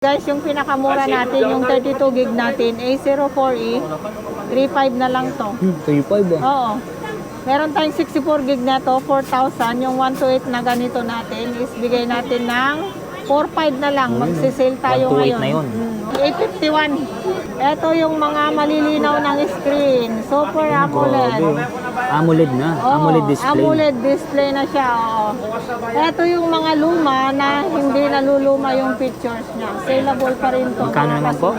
Guys, yung pinakamura natin, yung 32 gig natin, A04E, 3.5 na lang to. 3.5 ah. Oo. Meron tayong 64 gig na to, 4,000. Yung 128 na ganito natin, is bigay natin ng 4.5 na lang. Magsisale tayo 128 ngayon. na yun. 851. Ito yung mga malilinaw ng screen. Super AMOLED. AMOLED na. Oo, AMOLED display. AMOLED display na siya. Oo. Ito yung mga luma na hindi naluluma yung pictures niya. Saleable pa rin to. Magkano naman po?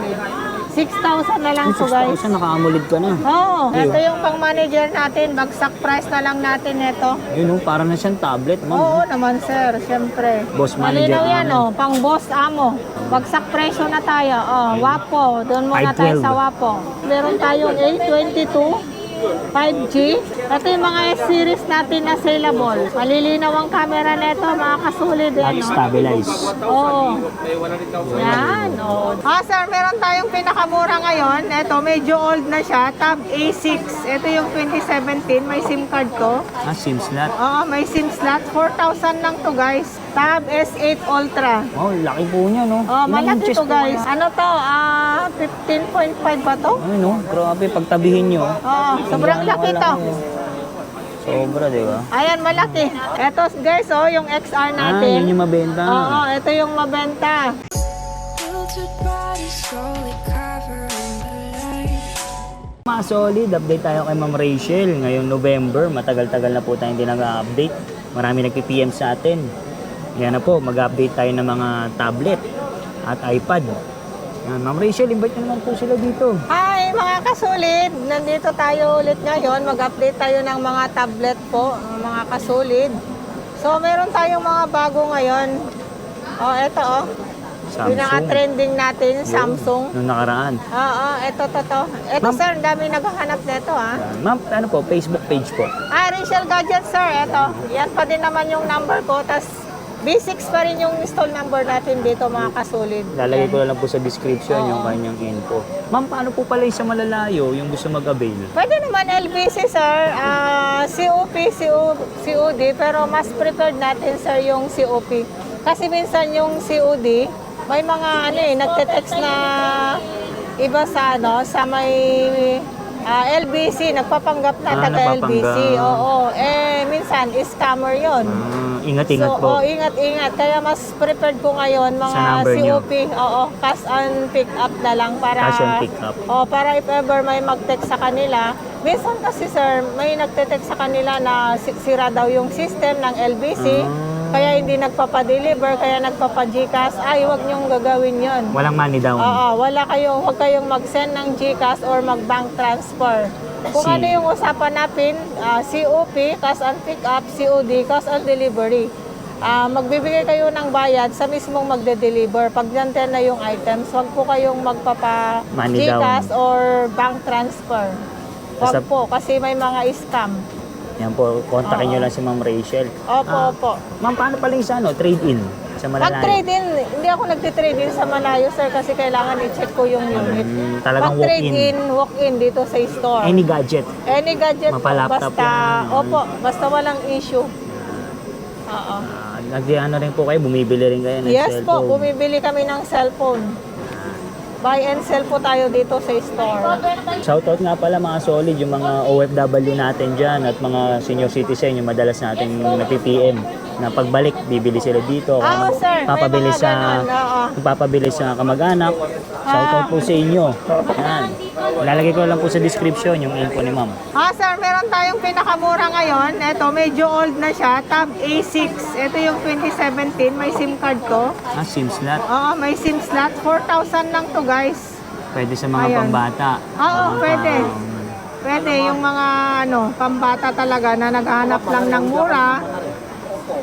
6,000 na lang to, guys. 6,000 naka-AMOLED ka na. Oo. Ito yung pang manager natin. Bagsak price na lang natin ito. Yun para na siyang tablet, ma'am. Oo naman, sir. Siyempre. Boss manager Malinaw yan, namin. oh. Pang boss amo. Bagsak presyo na tayo. Oh, Wapo. Doon muna tayo 512. sa Wapo. Meron tayong A22. 5G. Ito yung mga S-series natin na saleable. Malilinaw ang camera nito, mga kasulid At yan. No? stabilize. Oo. Yan. Oh. Sir, meron tayong pinakamura ngayon. Ito, medyo old na siya. Tab A6. Ito yung 2017. May SIM card ko. SIM slot. Oo, may SIM slot. 4,000 lang to, guys. Tab S8 Ultra. Oh, laki po niya, no? Oh, Ilang malaki inches to, po guys. kaya? Ano to? 15.5 ba to? Ay, no? Grabe, pagtabihin nyo. Oo, sobrang laki to. Sobra, di ba? Ayan, malaki. Ito, guys, oh, yung XR Ah, natin. yun yung mabenta. Oo, ito yung mabenta. Filtered bodies slowly covering the light. Mga solid, update tayo kay Ma'am Rachel. Ngayong November, matagal-tagal na po tayo hindi nag-update. Marami nagpi-PM sa atin. Yan na po, mag-update tayo ng mga tablet at iPad. Yan, Ma'am Rachel, invite nyo naman po sila dito. Hi, mga kasulid. Nandito tayo ulit ngayon. Mag-update tayo ng mga tablet po, mga kasulid. So, meron tayong mga bago ngayon. Oh, ito, oh. Samsung. Pinaka-trending natin, Samsung. Nung nakaraan. Oo, ito, to. Ito, Ma'am. sir, dami naghahanap nito, ha. Yan. Ma'am, ano po, Facebook page po. Rachel Gadget, sir. Ito. Yan pa din naman yung number ko. Tapos, B6 pa rin yung install number natin dito, mga kasulid. Lalagay ko na lang po sa description yung Oo. kanyang info. Ma'am, paano po pala yung sa malalayo, yung gusto mag-avail? Pwede naman LBC, sir. COP, COD. Pero mas preferred natin, sir, yung COP. Kasi minsan yung COD, may mga nagte-text na iba sa may LBC, nagpapanggap na taga-LBC. Napapanggap. Oo. Minsan, scammer yon. Ingat-ingat So, po. ingat-ingat. Kaya mas preferred ko ngayon Sa mga number nyo. COP, cash and pick up na lang para Cash and pick up. para if ever may mag-text sa kanila. Minsan kasi, sir, may nagte-text sa kanila na sira daw yung system ng LBC. Kaya hindi nagpapa-deliver, kaya nagpapa-GCash. Huwag niyong gagawin 'yon. Walang money down. Huwag kayong mag-send ng GCash or mag-bank transfer. Kung ano yung usapan natin, COP, cash and pick up, COD, cash and delivery. Magbibigay kayo ng bayad sa mismong magde-deliver. Pag nandiyan na yung items, huwag po kayong magpapa Money GCash or bank transfer. Huwag Basta- po, kasi may mga scam. Yan po, kontakin nyo lang si Ma'am Rachel. Opo. Ma'am, paano pala yung trade-in sa malalayo? Pag-trade-in, hindi ako nagtitrade-in sa malayo, sir, kasi kailangan i-check ko yung unit. Talagang Pag-trade-in, walk-in dito sa store. Any gadget. Any gadget po, Mapa-laptop basta, yan. basta walang issue. Oo. Nag-ano rin po kayo, bumibili rin kayo ng Yes po, cellphone. bumibili kami ng cellphone. Buy and sell po tayo dito sa store. Shoutout nga pala mga solid, yung mga OFW natin dyan at mga senior citizen, yung madalas natin nag-PM na pagbalik, bibili sila dito. Sir, may Papabili mga sa, ganon, oo. papabili sa kamag-anak. Shoutout po sa inyo. Yan. Lalagay ko lang po sa description yung info ni ma'am. Sir, meron tayong pinakamura ngayon. Ito, medyo old na siya. Tab A6. Ito yung 2017. May SIM card ko. SIM slot. Oo, may SIM slot. 4,000 lang to, guys. Pwede sa mga Ayan. pambata. Oo, pwede. Pwede, yung mga pambata talaga na naghahanap lang ng mura.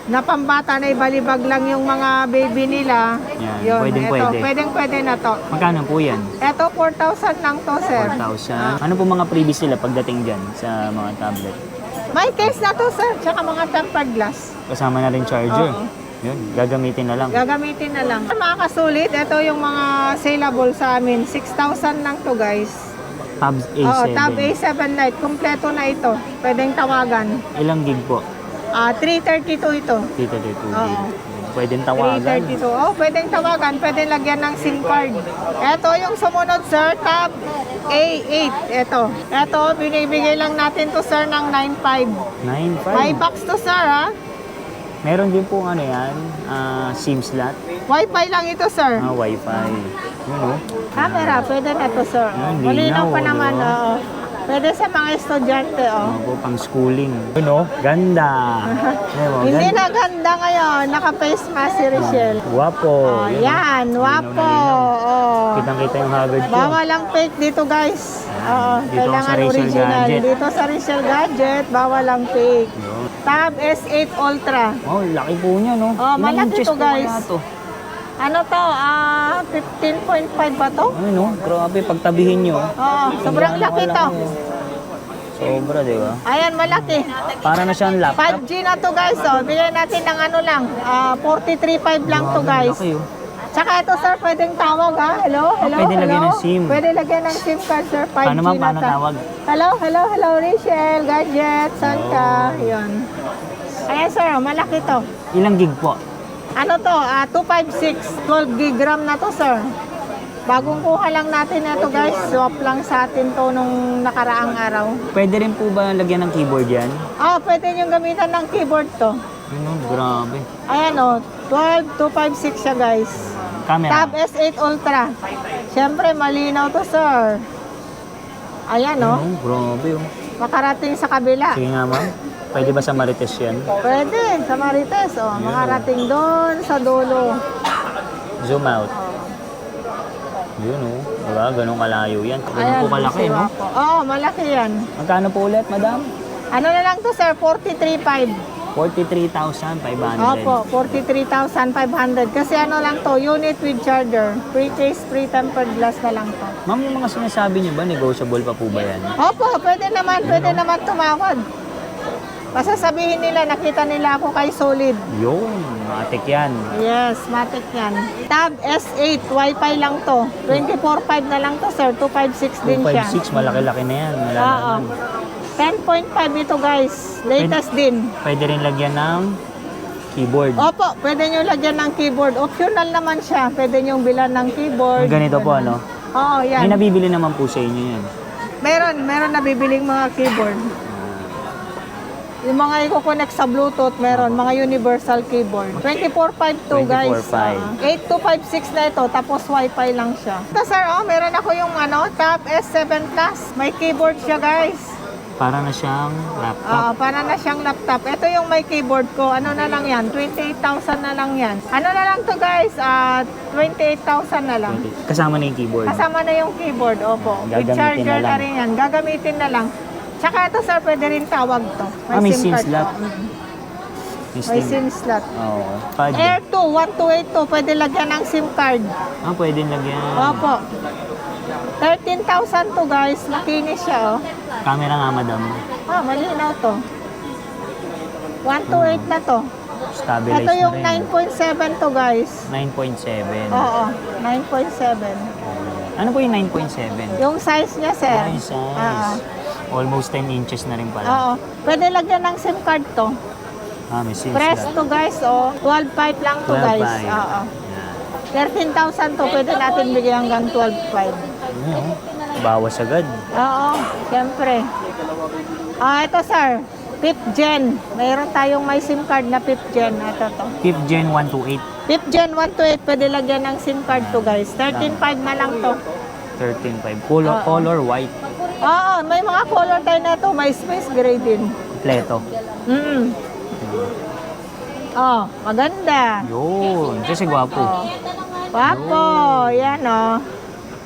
Na pambata na ibalibag lang yung mga baby nila. Yan, Yun, pwede. pwede na to. Magkano po yan? Ito, 4,000 lang to, sir. 4,000. Ano po mga previous nila pagdating dyan sa mga tablet? May case na to, sir. Tsaka mga tempered glass. Kasama na rin charger. Oo. Yun, gagamitin na lang. Gagamitin na lang. Mga kasulit, ito yung mga saleable sa amin. 6,000 lang to, guys. Tabs A7. Oo, Tab A7 Lite. Kompleto na ito. Pwedeng tawagan. Ilang gig po? 332 ito. Dito, 2 Oo. gig. Pwedeng tawagan. 332. Oh, pwedeng tawagan, pwedeng lagyan ng SIM card. Ito yung sumunod, sir, Tab A8. Ito, binibigay lang natin to, sir, ng 9.5. 9.5. 5 bucks to, sir, ha? Meron din po ano yan, SIM slot, Wi-Fi lang ito, sir. Wi-Fi. Yun o. Camera, pwede na to, sir. Yan, Malinaw linaw, pa naman, di ba? oo. Pwede sa mga estudyante, oh. Ano po, pang schooling. Yun o, ganda. Diba, Hindi na ganda ngayon, naka-face mask si Richelle. Guwapo. Oh, yan, wapo. Oh. Kitang-kita yung hagad ko. Bawal lang fake dito, guys. Oo, Dito kailangan sa Rachel original. Gadget. Dito sa Rachel Gadget, bawal lang fake. Yun. Tab S8 Ultra. Oh, laki po niya, no? Oh, Ilang malaki inches to, po guys. kaya to? Ano to? 15.5 ba to? Ay, no? Grabe, pagtabihin nyo. Oo, sobrang laki to. Sobra, di ba? Ayan, malaki. Para na siyang laptop. 5G na to, guys. Oh. Bigyan natin ng ano lang. 43.5 lang to, guys. Laki, oh. Tsaka ito, sir, pwedeng tawag, ha? Hello? Hello? pwede lagyan hello? ng SIM. Pwede lagyan ng SIM card, sir. 5G Paano ma'am? na Paano to. tawag? Hello, Rachel, Gadget, saan ka? Yun. Ayan, sir, malaki to. Ilang gig po? Ano to? 256, 12 gig RAM na to, sir. Bagong kuha lang natin ito, guys. Swap lang sa atin to nung nakaraang araw. Pwede rin po ba lagyan ng keyboard yan? Pwede nyo gamitan ng keyboard to. Ano, grabe. Ayan, 12256 siya, guys. Camera. Tab S8 Ultra. Siyempre, malinaw to, sir. Ayan, Ano, grabe, oh. makarating sa kabila. Sige nga, ma'am. Pwede ba sa Marites yan? Pwede, sa Marites, makarating doon sa dulo. Zoom out. Yun, oh. Diba? Ganun kalayo yan. Ganun po kalaki, no? Oo, malaki yan. Magkano po ulit, madam? Ano na lang to, sir? 43.5. 43,500. Opo, 43,500. Kasi ano lang to, unit with charger. Free case, free tempered glass na lang to. Ma'am, yung mga sinasabi niyo ba, negotiable pa po ba yan? Opo, pwede naman tumawad. Basta sabihin nila, nakita nila ako kay Solid. Yun, matik yan. Yes, matik yan. Tab S8, Wi-Fi lang to. 24.5 na lang to, sir. 256 din siya. 256, malaki-laki na yan. Wala Oo. naman. 10.5 ito, guys. Latest din. Pwede rin lagyan ng keyboard. Opo, pwede nyo lagyan ng keyboard. Optional naman siya. Pwede nyo bilan ng keyboard. Yung ganito po, ano? Oo, yan. May nabibili naman po sa inyo yan. Meron nabibiling mga keyboard. Yung mga i-connect sa Bluetooth, meron. Mga universal keyboard. 24.52, guys. 24.5. 8256 na ito, tapos Wi-Fi lang siya. Ito, sir, meron ako yung Tab S7 Plus. May keyboard siya, guys. Para na siyang laptop. Para na siyang laptop. Ito yung may keyboard ko. Ano na lang yan? 28,000 na lang yan. Ano na lang to, guys? 28,000 na lang. Kasama na yung keyboard. Kasama na yung keyboard, opo. With Gagamitin charger na lang. na rin yan. Gagamitin na lang. Tsaka ito, sir, pwede rin tawag to. May SIM card slot. to. May SIM slot. Oo. Pad. Air 2, 1282, pwede lagyan ng SIM card. Pwede lagyan. Opo. 13,000 to, guys. Makinis siya, Camera nga, madam. Malinaw to. 128 na to. Stabilize Ito yung na rin. 9.7 to, guys. 9.7. Oo, 9.7. Ano po yung 9.7? Yung size niya, sir. Nice size. Oo. Almost 10 inches na rin pala. Oo. Pwede lagyan ng SIM card to. May SIM Press slot. to, guys, 12.5 lang to, 12.5. guys. Oo. Yan. 13,000 to, pwede natin bigyan hanggang 12.5. Bawas agad. Oo, siyempre. Ito, sir. 5th gen. Mayroon tayong may SIM card na 5th gen. Ito to. 5th Gen 128. 5th gen 128, pwede lagyan ng SIM card to, guys. 13.5 na lang to. 13.5. Color white. Oo, may mga color tayo na to. May space gray din. Kompleto. Maganda. Yun. Kasi gwapo. Wapo. Yan,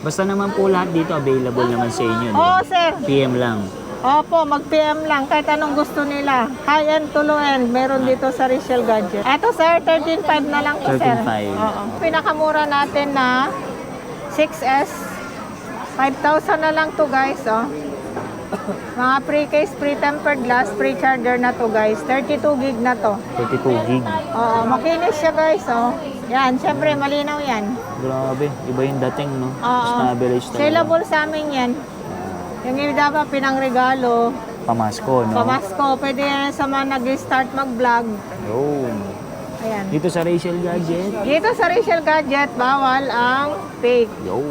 Basta naman po lahat dito available naman sa inyo. no? Oo, sir. PM lang. Opo, mag-PM lang kahit anong gusto nila. High-end to low-end, meron dito sa Rachel Gadget. Eto, sir, 13.5 na lang to, sir. 13.5. Oo. Pinakamura natin na 6S. 5,000 na lang to, guys, Mga pre-case, pre-tempered glass, pre-charger na to, guys. 32 gig na to. 32 gig. Oo, makinis siya, guys, Yan, syempre, malinaw yan. Grabe. Iba yung dating, no? Oo. Stabilize talaga. Sellable sa amin yan. Yung iba pa, pinangregalo. Pamasko, no? Pamasko, pwede yan sa mga nag-start mag-vlog. Yun. Ayan. Dito sa Rachel Gadget. Dito sa Rachel Gadget, bawal ang fake. Yo.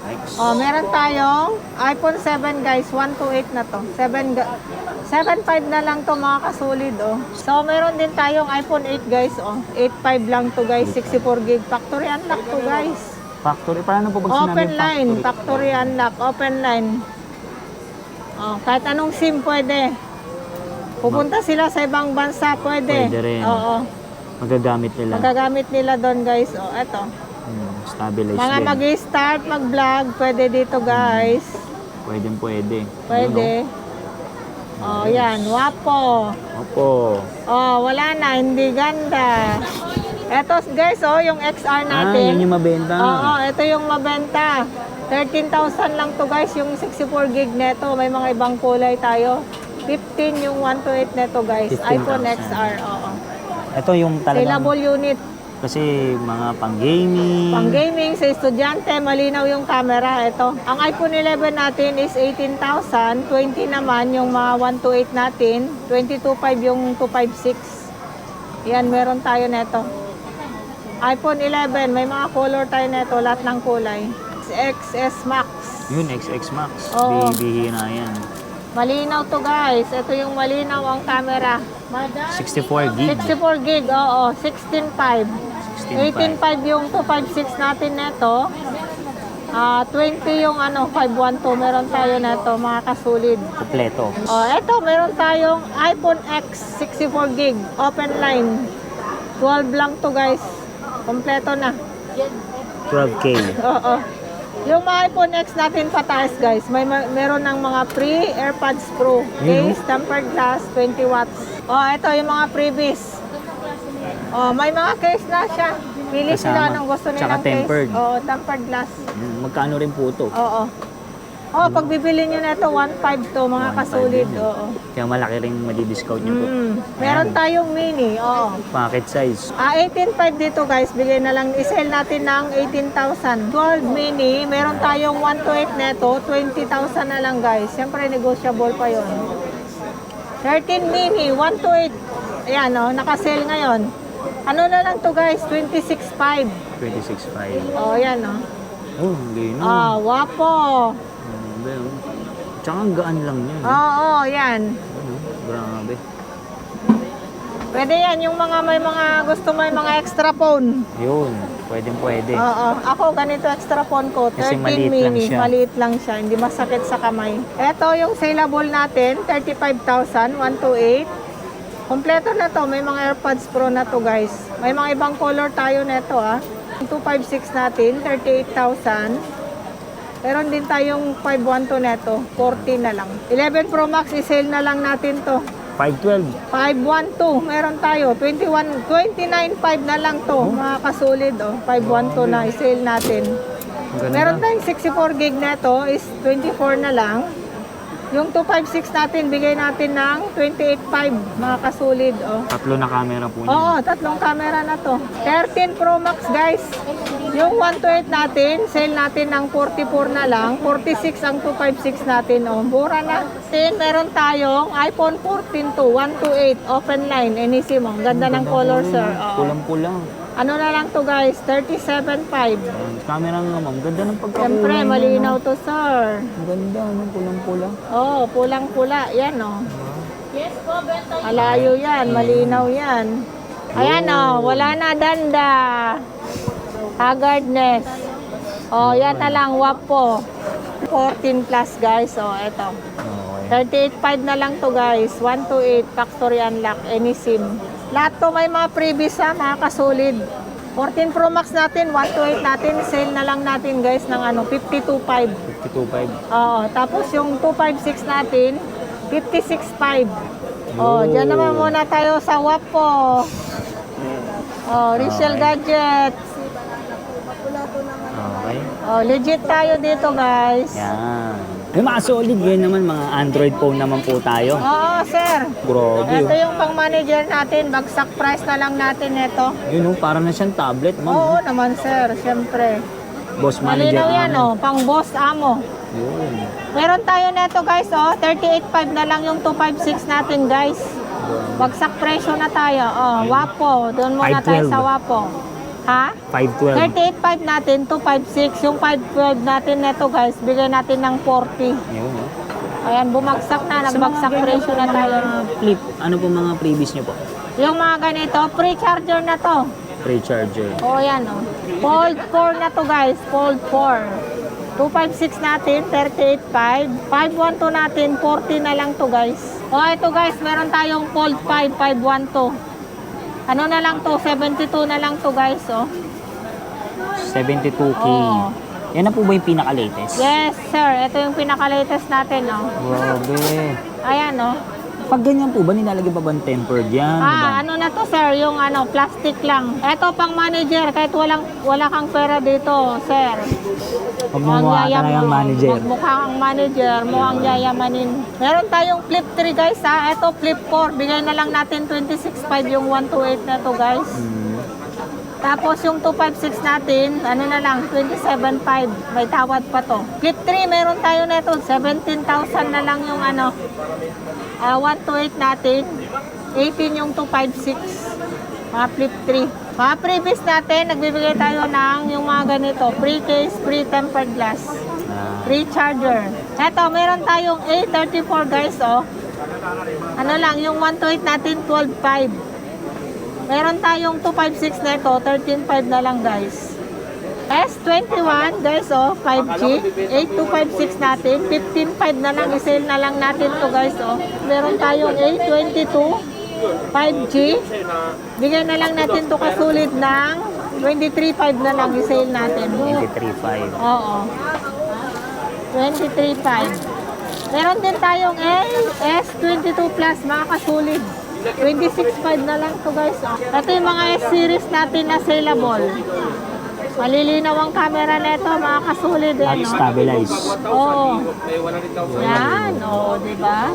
Next. Oh, meron tayong iPhone 7 guys, 128 na to. 7.5 na lang to mga kasulid oh. So meron din tayong iPhone 8 guys oh. 8.5 lang to guys, 64 gig. Factory unlock to guys. Factory, paano po pag sinabi Open line, factory unlock, open line. Oh, kahit anong SIM pwede. Pupunta sila sa ibang bansa, pwede. Pwede rin. Oo. Magagamit nila. Magagamit nila doon guys. Oh, eto. Stabilize Mga din. mag-start, mag-vlog, pwede dito guys. Pwede. Pwede. Oh, yan. Wapo. Opo. Oh, wala na. Hindi ganda. Eto guys, oh, yung XR natin. Yan yung mabenta. Oo, ito yung mabenta. 13,000 lang to guys, yung 64 gig neto. May mga ibang kulay tayo. 15 yung 128 neto guys. 15,000. iPhone XR, oo. Ito yung talagang... Saleable unit. Kasi mga pang-gaming. Pang gaming sa estudyante, malinaw yung camera. Ito. Ang iPhone 11 natin is 18,000. 20 naman yung mga 128 natin. 22.5 yung 256. Yan, meron tayo neto. iPhone 11, may mga color tayo neto. Lahat ng kulay. XS Max. Yun, XX Max. Oo. Bibihina yan. Malinaw to guys. Ito yung malinaw ang camera. 64 gig. 64 gig, oo. 16.5. 18.5 yung 256 natin neto. 20 yung 512 meron tayo neto mga kasulid. Kompleto. Oh, eto meron tayong iPhone X 64 gig open line. 12 lang to guys. Kompleto na. 12K. Oo. Yung mga iPhone X natin pataas guys. Meron ng mga free AirPods Pro. Case, tempered glass, 20 watts. Oh, eto yung mga freebies. Oh, may mga case na siya. Pili sila Kasama. ng gusto Tsaka nilang tempered. case. Oo, tempered glass. Magkano rin po ito? Oo. Oh, pag bibili nyo na ito, 1.5 to mga 1.5 kasulid. din. Oo. Kaya malaki rin madi-discount nyo po. Meron tayong mini. Oo. Packet size. 18.5 dito guys. Bigay na lang. I-sell natin ng 18,000. 12 mini. Meron tayong 128 neto. 20,000 na lang guys. Siyempre negotiable pa yon. 13 mini. 128. Ayan o. Naka-sale ngayon. Ano na lang to guys? 26.5. 26.5. Oh, yan o. Oh, hindi no. Wapo. Tsaka ang gaan lang yan. Oo, yan. Grabe. Pwede yan. Yung may mga gusto may mga extra phone. Yun. Pwede. Oo. Ako, ganito extra phone ko. 13 Kasi maliit lang mini. siya. Maliit lang siya. Hindi masakit sa kamay. Ito yung saleable natin. 35,000. 128. Kompleto na to. May mga AirPods Pro na to guys. May mga ibang color tayo neto ah. 256 natin. 38,000. Meron din tayong 512 neto. 40 na lang. 11 Pro Max. I-sale na lang natin to. 512. 512, meron tayo. 29.5 na lang to, mga kasulid. Oh. 512 na, i-sale natin. Ganda. Meron tayong 64 gig neto, is 24 na lang. Yung 256 natin, bigay natin ng 28.5, mga kasulid. Oh. Tatlo na camera po niya. Oo, tatlong camera na to. 13 Pro Max, guys. Yung 128 natin, sale natin ng 44 na lang. 46 ang 256 natin. Oh, mura na. Then, meron tayong iPhone 14 to 128 open line. Any SIM. Ang ganda ng color, sir. Oo. Pulang-pula. Ano na lang to, guys? 37.5. Camera nga ma'am. Ganda ng pagkakulay. Siyempre, malinaw to, sir. Ang ganda, pulang-pula. Oh, pulang-pula. Yan, oh. Malayo yan. Malinaw yan. Ayan, oh. Wala na danda. Haggardness. Oh, yan na lang. Wapo. 14 plus, guys. Oh, eto. Okay. 38.5 na lang to, guys. 128 factory unlock. Any SIM. Lahat to may mga freebies ha, mga kasulid. 14 Pro Max natin, 128 natin. Sale na lang natin, guys, ng 52.5. 52.5. Oo, tapos yung 256 natin, 56.5. Oh, dyan naman muna tayo sa Wapo. Oh, Rachel Gadgets. Okay. Oh, legit tayo dito, guys. Yan. Yung mga solid ngayon naman, mga Android phone naman po tayo. Oo, sir. Grabe. Ito yung pang manager natin. Bagsak price na lang natin ito. Yun para na siyang tablet, ma'am. Oo naman, sir. Siyempre. Boss manager. Malinaw yan, namin. oh. Pang boss amo. Yun. Meron tayo neto, guys, oh. 38.5 na lang yung 256 natin, guys. Bagsak presyo na tayo. Oh, Wapo. Doon muna tayo 512. sa Wapo. Ha? 512. 38.5 natin, 256. Yung 512 natin neto guys, bigay natin ng 40. Ayun, oh. Ayan, bumagsak na. Nagbagsak presyo na tayo. Flip, ano po mga previous nyo po? Yung mga ganito, free charger na to. Free charger. O yan o. Fold 4 na to guys. Fold 4. 256 natin, 38.5. 512 natin, 40 na lang to guys. O ito guys, meron tayong fold 5, 512. Ano na lang to, 72 na lang to guys o. 72K. Oo. Yan na po ba yung pinaka-latest? Yes sir, ito yung pinaka-latest natin o. Grabe. Ayan o. Pag ganyan po ba, nilalagay pa ba ng tempered yan? Ano na to sir, yung ano, plastic lang. Ito pang manager, kahit wala kang pera dito, sir. Huwag mo mukha ka na yung manager. Magmukha kang manager, mukhang yayamanin. Meron tayong flip 3 guys ha. Ito flip 4, bigay na lang natin 26.5 yung 128 na to guys. Tapos yung 256 natin, ano na lang, 27.5. May tawad pa to. Flip 3, meron tayo neto, 17,000 na lang yung ano, 128 natin. 18 yung 256. Mga flip 3. Mga previous natin, nagbibigay tayo ng yung mga ganito, free case, free tempered glass. Free charger. Eto, meron tayong A34 guys, oh. Ano lang, yung 128 natin, 12.5. Meron tayong 256 neto, 13.5 na lang guys. S21 guys, oh, 5G. 8256 natin, 15.5 na lang, isale na lang natin to guys, oh. Meron tayong A22, 5G. Bigyan na lang natin to kasulit ng 23.5 na lang, isale natin. 23.5. Oo. 23.5. Meron din tayong S22 Plus, mga kasulit. 26.5 na lang to guys. Oh. Ito yung mga S-series natin na saleable. Malilinaw ang camera nito, mga kasulit. Not stabilize. Oo. Yan, oo, diba?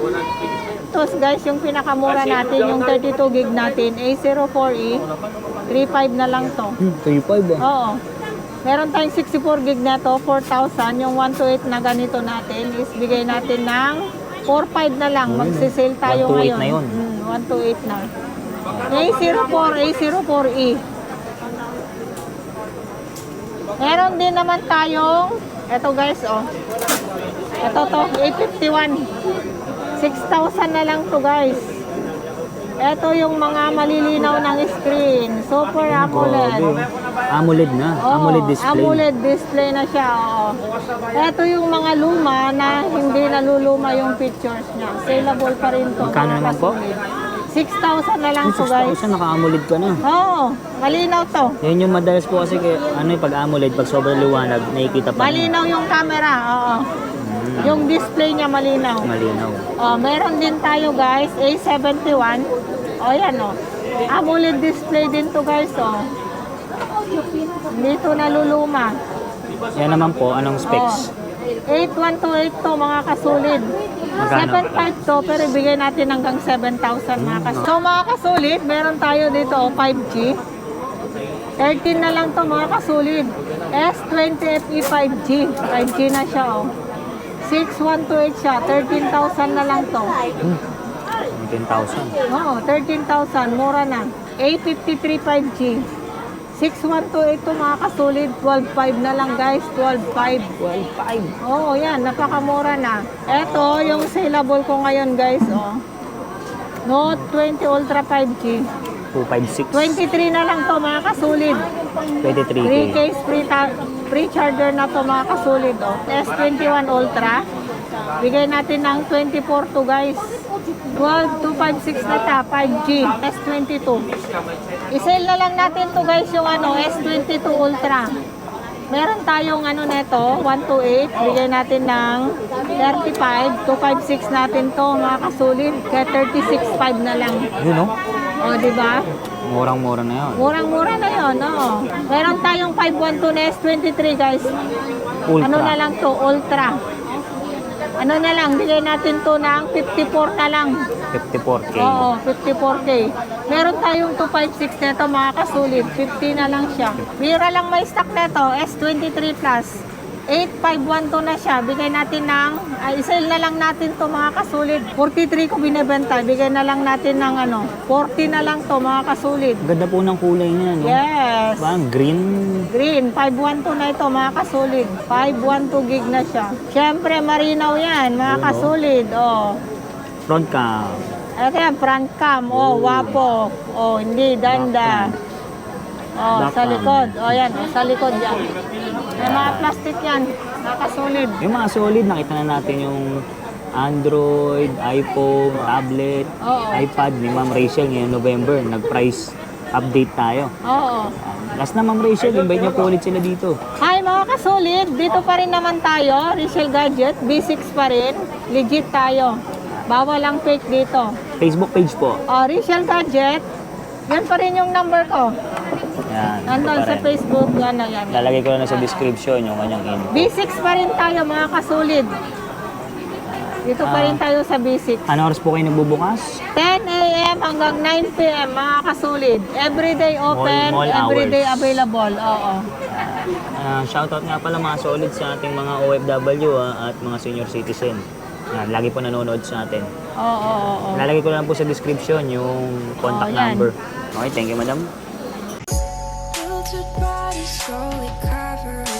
Tapos guys, yung pinakamura natin, yung 32 gig natin, A04E, 3.5 na lang to. 3.5 ah. Oo. Meron tayong 64 gig na to, 4,000. Yung 128 na ganito natin is bigay natin ng 4.5 na lang. Magsisale tayo 128 ngayon. na yun. 128 na. A04, A04E. Meron din naman tayong, eto guys, oh. Ito to, A51. 6,000 na lang to guys. Ito yung mga malilinaw ng screen. Super AMOLED. AMOLED na. Oo, AMOLED display. AMOLED display na siya. Oo. Ito yung mga luma na hindi naluluma yung pictures niya. Saleable pa rin to. Magkano mga naman po? kasulit. 6,000 na lang to guys. 6,000 naka-AMOLED ka na. Oo, malinaw to. Yan yung madalas po kasi ano yung pag AMOLED, pag sobrang liwanag, nakikita pa Malinaw yung camera. Oo. Yung display niya malinaw. Malinaw. Oh, meron din tayo guys, A71. Oh, yan oh. AMOLED display din to guys, oh. Dito naluluma. Yan naman po, anong specs? 8128 to mga kasulid. Magkano? 7.5 to, pero ibigay natin hanggang 7,000 mga kasulid. So mga kasulid, meron tayo dito, oh, 5G. 13 na lang to mga kasulid. S20FE 5G. 5G na siya, oh. 6128 siya, 13,000 na lang to. 10,000. Oo, 13,000, mura na. A53 5G. 6128 to mga kasulid, 12.5 na lang guys, 12.5. 12.5. Oo, yan, napakamura na. Ito, yung saleable ko ngayon guys, oh. Note 20 Ultra 5G. 256. 23 na lang to mga kasulid. 23K. 3 case free charger na to mga kasulid, oh. S21 Ultra. Bigay natin ng 24 to guys. 12256 na ta, 5G, S22. I-sell na lang natin to guys yung ano, S22 Ultra. Meron tayong ano neto, 128, bigay natin ng 35, 256 natin to mga kasulid, kaya 36.5 na lang. Yun oh. O, di ba? Murang-mura na yun. Murang-mura na yun, oo. Meron tayong 512 na S23 guys. Ultra. Ano na lang to, Ultra. Ano na lang, bigay natin to ng 54 na lang. 54K. Oo, 54K. Meron tayong 256 neto mga kasulid, 50 na lang siya. Mira lang may stock neto, S23 Plus. 8512 na siya. Bigay natin ng, isale na lang natin to mga kasulit. 43 ko binibenta. Bigay na lang natin ng 40 na lang to mga kasulit. Ganda po ng kulay niya, no? Yes. Parang green. Green, 512 na ito mga kasulit. 512 gig na siya. Siyempre, marinaw yan mga Yun, kasulit. Oh. Front cam. Ito yan, front cam. Oh, wapo. Oh, hindi, danda. Oh, Back sa cam. likod. Oh, yan. Oh, sa likod yan. May mga plastic yan. Nakasulit. Yung mga solid, nakita na natin yung Android, iPhone, tablet, Oo. iPad ni Ma'am Rachel ngayong November. Nag-price update tayo. Oo. Last na Ma'am Rachel, invite niyo po ulit sila dito. Hi mga kasulit. Dito pa rin naman tayo. Rachel Gadget. B6 pa rin. Legit tayo. Bawal ang fake dito. Facebook page po. Oh, Rachel Gadget. Yan pa rin yung number ko. Yan. ito Nandun pa sa rin. Facebook. Yan na yan. Lalagay ko na sa description yung kanyang info. B6 pa rin tayo mga kasulit. Dito pa rin tayo sa B6. Ano oras po kayo nagbubukas? 10 a.m. hanggang 9 p.m. mga kasulit. Everyday open, Mall everyday hours. available. Oo. Shoutout nga pala mga solid sa ating mga OFW at mga senior citizen. Yan, lagi po nanonood sa atin. Oo. Lalagay ko lang po sa description yung contact yan. number. Okay, thank you madam. Filtered bodies slowly covering